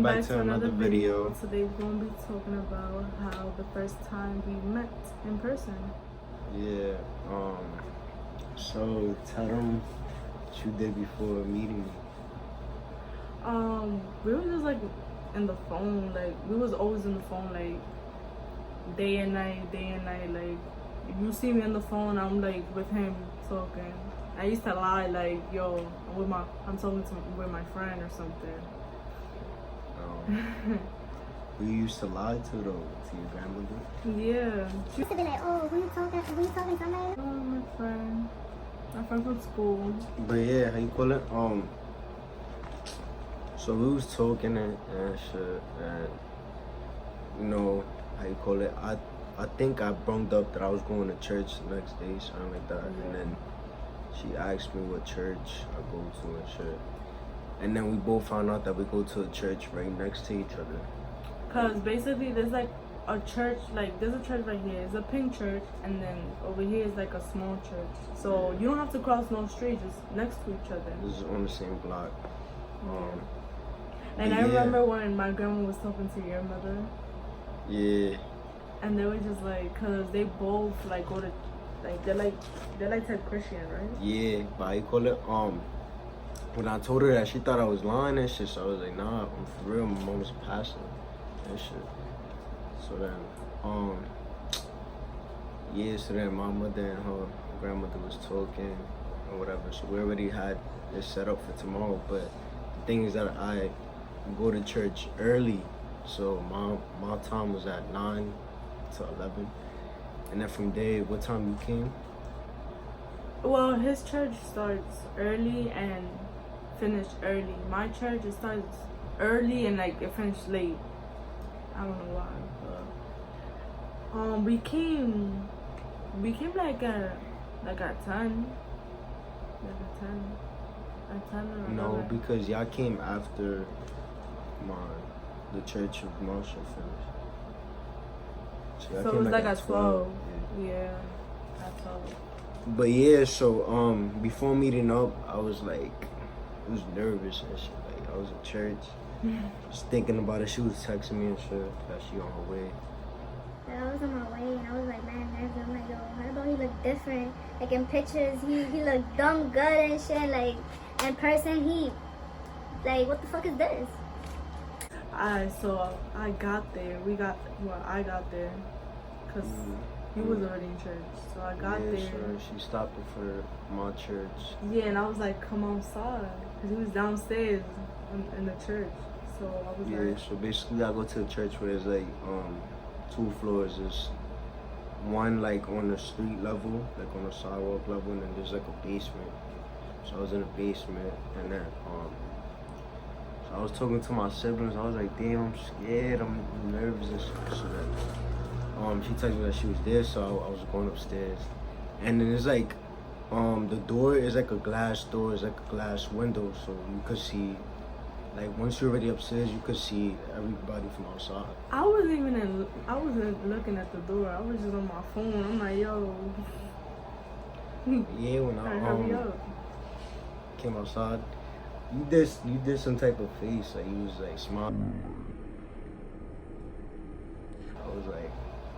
welcome back to another video. Today we're going to be talking about how the first time we met in person. Yeah, so tell them what you did before meeting me. We were just like in the phone, like we was always in the phone, like day and night, like if you see me on the phone, I'm like with him talking. I used to lie like, yo, I'm talking with my friend or something. Who you used to lie to though? To your grandmother? Yeah. She used to be like, oh, who you talking to somebody? Oh, my friend from school. But yeah, how you call it? So we was talking and shit, and you know, how you call it? I think I brought up that I was going to church the next day, something like that, and then she asked me what church I go to and shit. And then we both found out that we go to a church right next to each other. Cause basically there's like a church, like there's a church right here. It's a pink church, and then over here is like a small church. So you don't have to cross no streets, just next to each other. This is on the same block. And I remember when my grandma was talking to your mother. Yeah. And they were just like, cause they both like go to, like they're like type Christian, right? Yeah, but how you call it? When I told her that, she thought I was lying and shit, so I was like, nah, I'm for real, my mom's a pastor and shit. So then, yeah, so then my mother and her grandmother was talking or whatever, so we already had it set up for tomorrow, but the thing is that I go to church early, so my time was at 9 to 11, and then from there, what time you came? Well, his church starts early and finish early. My church, it starts early and like it finished late. I don't know why, but we came like at 10, like at 10 or No, 11. because y'all came after the church of Marshall finished. So y'all it came was like at 12. Yeah. Yeah, at 12. But yeah, so before meeting up, I was like, I was nervous and shit. Like I was at church, just thinking about it. She was texting me and shit that she on her way. I was on my way and I was like, man, nervous. I'm like, yo, how don't he look different? Like in pictures, he looked dumb good and shit. Like in person, he like, what the fuck is this? So I got there. I got there, cause he was already in church. So I got there. So she stopped it for my church. Yeah, and I was like, come outside, cause he was downstairs in the church. So I was like, so basically I go to a church where there's like 2 floors. There's one like on the street level, like on the sidewalk level, and then there's like a basement. So I was in the basement, and then so I was talking to my siblings. I was like, damn, I'm scared, I'm nervous and shit. So then she texted me that she was there, so I was going upstairs. And then it's like the door is like a glass door, it's like a glass window, so you could see, like once you're already upstairs, you could see everybody from outside. I wasn't looking at the door. I was just on my phone. I'm like, yo. Yeah, when hurry I up. came outside, you did some type of face, like you was like smiling. I was like,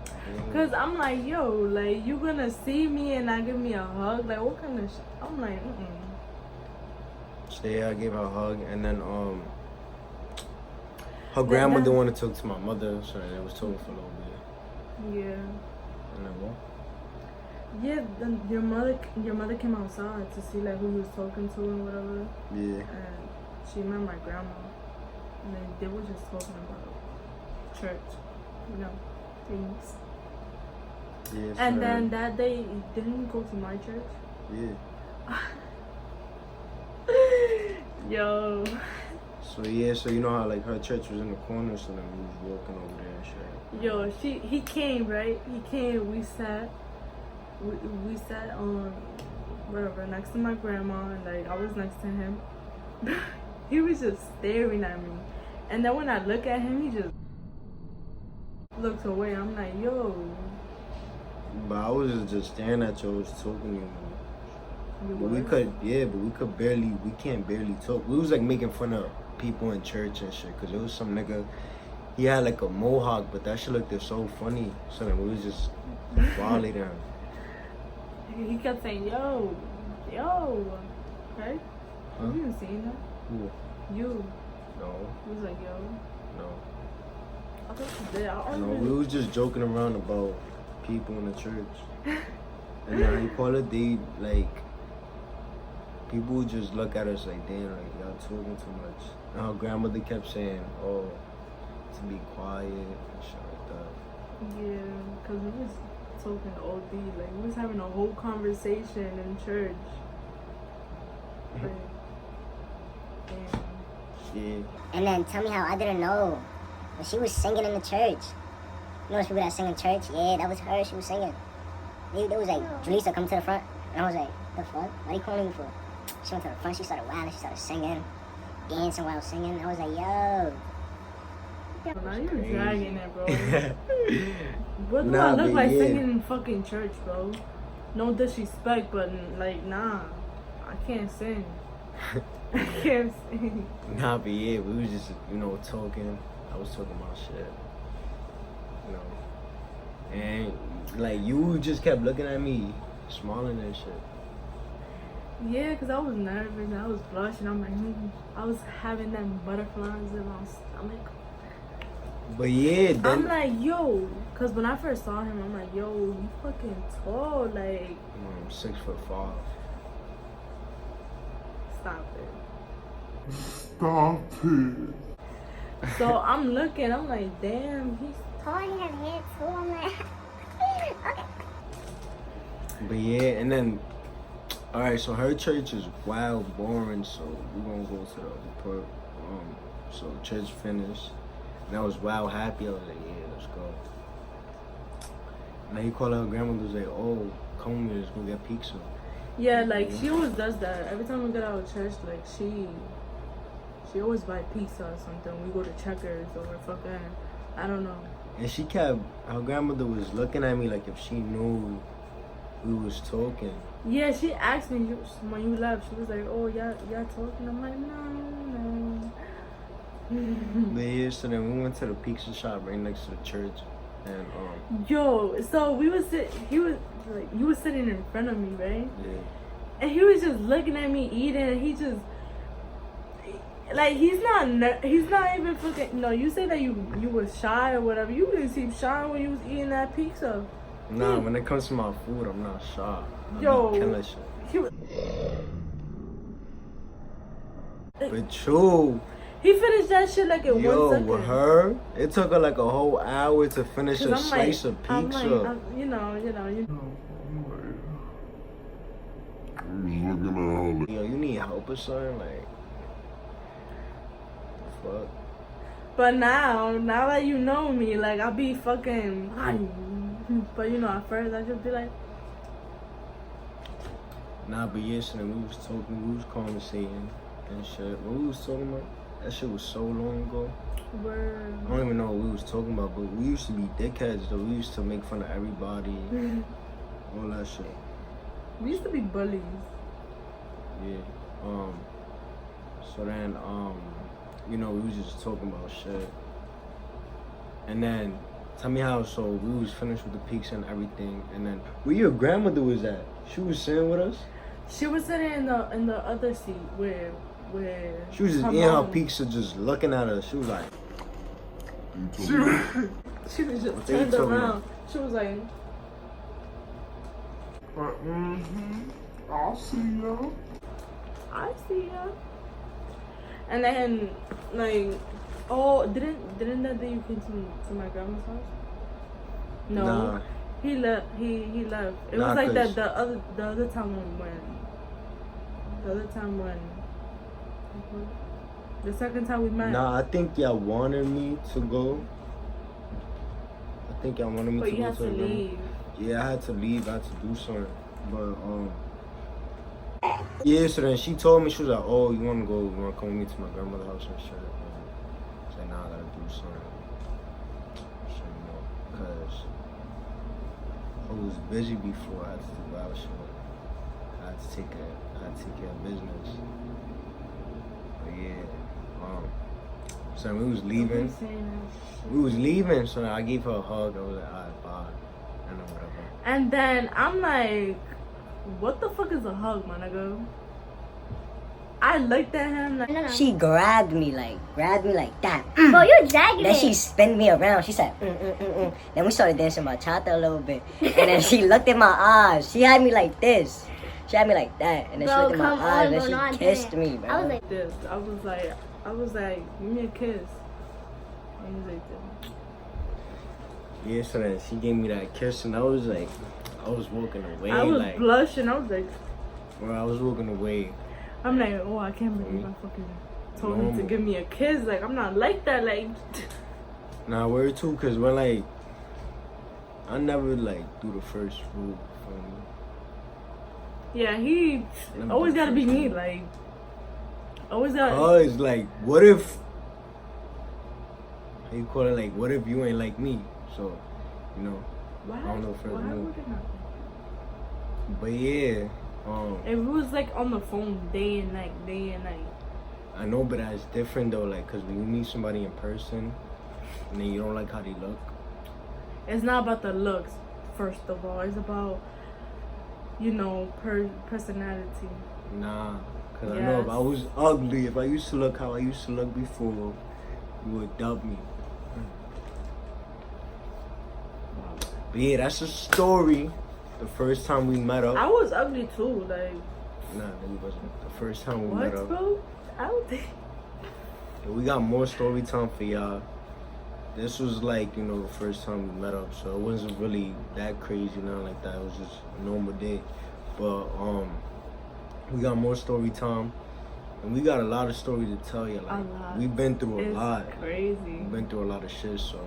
damn. Cause I'm like, yo, like you gonna see me and not give me a hug? Like what kind of shit? I'm like, So yeah, I gave her a hug, and then her grandmother wanted to talk to my mother, so they was talking for a little bit. Yeah. And then what? Yeah, then your mother came outside to see like who he was talking to and whatever. Yeah. And she met my grandma, and then they were just talking about church, you know, things. Yeah. So And then that day, didn't you go to my church? Yeah. Yo. So yeah, so you know how like her church was in the corner, so then we was walking over there and shit. Yo, he came, right? He came, we sat on whatever next to my grandma, and like I was next to him. He was just staring at me, and then when I look at him, he just looked away. I'm like, yo. But I was just staring at you, I was talking to you. You But we was? can't barely talk. We was like making fun of people in church and shit. Cause it was some nigga, he had like a mohawk, but that shit looked so funny. So then we was just violating him. He kept saying, yo, right? Huh? You didn't see that? Who? You. No. He was like, yo. No. I thought you did. I don't No, know. we was just joking around about people in the church. And now you call it, they, like, people would just look at us like, damn, like, y'all talking too much. And her grandmother kept saying, oh, to be quiet and shit like that. Yeah, because we was talking OD. Like, we was having a whole conversation in church. Like, damn. Yeah. And then tell me how I didn't know. When she was singing in the church. You know those people that sing in church? Yeah, that was her. She was singing. They was like, Julissa, come to the front. And I was like, the fuck? What are you calling me for? She went to the front. She started wilding. She started singing. Dancing while singing. I was like, yo. But now you're dragging it, bro. What do Nah, I look but like yeah. singing in fucking church, bro? No disrespect, but like, nah. I can't sing. I can't sing. Nah, but yeah, we was just, you know, talking. I was talking about shit. You know. And, like, you just kept looking at me, smiling and shit. Yeah, because I was nervous and I was blushing. I'm like, I was having them butterflies in my stomach. But yeah, then... I'm like, yo. Because when I first saw him, I'm like, yo, you fucking tall. Like, I'm 6'5". stop it. Stop it. So I'm looking, I'm like, damn, he's Tall, he had hair too. I'm like, okay. But yeah, and then... Alright, so her church is wild boring, so we're gonna go to the other part. So church finished. And I was wild happy. I was like, yeah, let's go. And then he called her grandmother, was like, oh, come with me, let's go get pizza. yeah, like she always does that. Every time we get out of church, like she always buy pizza or something. We go to Checkers or fucking, I don't know. And she kept, her grandmother was looking at me like if she knew we was talking. Yeah, she asked me when you left. She was like, "Oh, y'all talking?" I'm like, "No." But yeah, so then we went to the pizza shop right next to the church, and Yo, so we was you was sitting in front of me, right? yeah, And he was just looking at me eating. And he just like he's not even fucking. No, you say that you was shy or whatever. You didn't seem shy when you was eating that pizza. nah, when it comes to my food, I'm not shy. I Yo. be killing shit. He was, But true, he finished that shit like in yo, 1 second. with her, it took her like a whole hour to finish 'Cause a I'm slice like, of pizza. you know. I was looking at her like, Yo, you need help or something? Like, fuck. But now that you know me, like I'll be fucking. But you know, at first I just be like, Nah, but yes, and we was talking, we was conversating and shit. What we was talking about? That shit was so long ago. word. I don't even know what we was talking about, but we used to be dickheads though. We used to make fun of everybody, all that shit. We used to be bullies. Yeah. So then, you know, we was just talking about shit. And then, tell me how, so we was finished with the pizza and everything, and then, where your grandmother was at? She was sitting with us? She was sitting in the other seat where She was just eating her pizza, just looking at us. She was like, She was just What they turned talking around. She was like, I'll see ya. I see ya. And then like, oh, didn't that day you came to my grandma's house? No. nah. He left. He left. It Nah, was like that 'cause- the other time when the second time we met. Nah, I think y'all wanted me to go. I think y'all wanted me But to you go had to the room. leave. Yeah, I had to leave. I had to do something. But yeah. So then she told me, she was like, "Oh, you wanna go? You wanna come with me to my grandmother's house and shit?" I said, "Nah, I gotta do something." Shit, you know, cause I was busy before. I had to do wild shit. I had to take care of business. But yeah, So we was leaving. So I gave her a hug. I was like, alright, bye. And then whatever. And then I'm like, what the fuck is a hug, my nigga? I looked at him like, No. She grabbed me like that. Bro, you dragging Then it. she spun me around. She said, Then we started dancing bachata a little bit. And then she looked in my eyes. She had me like this. She had me like that. And then she Bro, looked in my come eyes on, and bro. No, I she kissed didn't. me, bro. I was like, this. I was like, give me a kiss. And he's like, this. Yeah, so then she gave me that kiss, and I was walking away. I was like, blushing. I was like, bro, I was walking away. I'm like, oh, I can't believe I fucking told him to Normal. give me a kiss. Like, I'm not like that. Like, Nah, word too, cause when like, I never like do the first move for me. yeah, he Never always do the gotta be first me. move. Like, always gotta. Cause like, what if? How you call it? Like, what if you ain't like me? So, you know. Why? I don't know if it Why move. would it not? But yeah, If it was like on the phone day and night. I know, but that's different though. Like, cause when you meet somebody in person, and then you don't like how they look. It's not about the looks, first of all. It's about, you know, personality. Nah, cause I know if I was ugly, if I used to look how I used to look before, you would dub me. But yeah, that's a story. The first time we met up. I was ugly too. Like, Nah, it wasn't. The first time we what, met up. bro? I don't think. We got more story time for y'all. This was like, you know, the first time we met up, so it wasn't really that crazy, nothing like that. It was just a normal day. But we got more story time, and we got a lot of story to tell you. Like, A lot. we've been through a It's lot. crazy. We've been through a lot of shit, so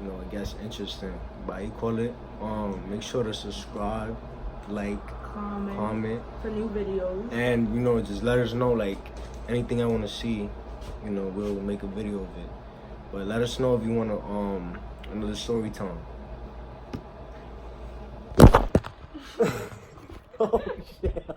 you know, it gets interesting. But you call it. Make sure to subscribe, like, comment, for new videos. and you know, just let us know like anything I want to see. You know, we'll make a video of it. But let us know if you want to another story time. Oh shit.